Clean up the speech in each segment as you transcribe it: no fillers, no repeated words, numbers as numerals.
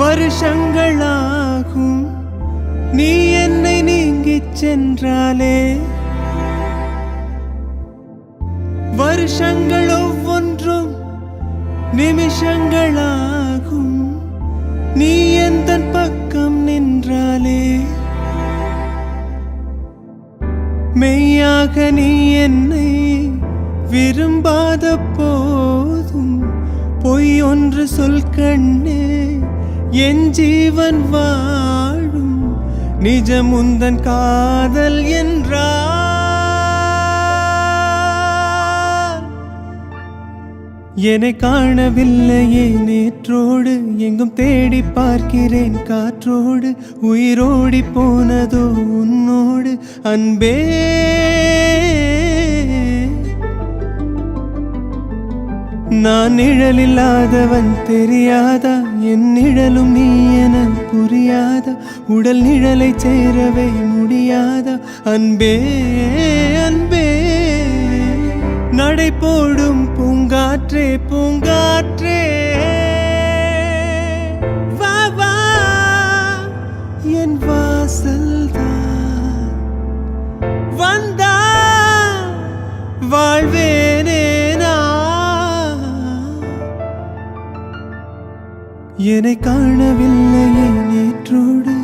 வருஷங்களாகும் நீ என்னை நீங்கிச் சென்றாலே. வருஷங்கள் ஒவ்வொன்றும் நிமிஷங்களாகும் நீ எந்தன் பக்கம் நின்றாலே. மெய்யாக நீ என்னை விரும்பாத போதும் பொய் ஒன்று சொல் கண்ணே, என் ஜீவன் வாழும் நிஜம் உந்தன் காதல் என்றார். என்னை காணவில்லையே நேற்றோடு, எங்கும் தேடி பார்க்கிறேன் காற்றோடு. உயிரோடி போனதோ உன்னோடு அன்பே. நான் நிழலில்லாதவன் தெரியாதா, என் நிழலும் நீ என புரியாதா. உடல் நிழலை சேரவே முடியாதா அன்பே அன்பே. நடை போடும் பூங்காற்றே பூங்காற்றே, வா வா என் வாசல்தான். வந்தா வாழ்வேனே நான். என்னை காணவில்லையே நேற்றோடு,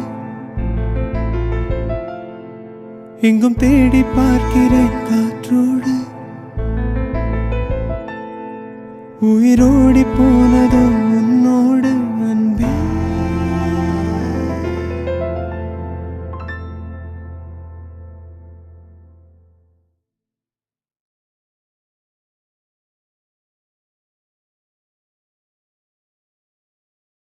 எங்கும் தேடி பார்க்கிறேன் காற்றோடு. உயிரோடி போனதோ உன்னோடு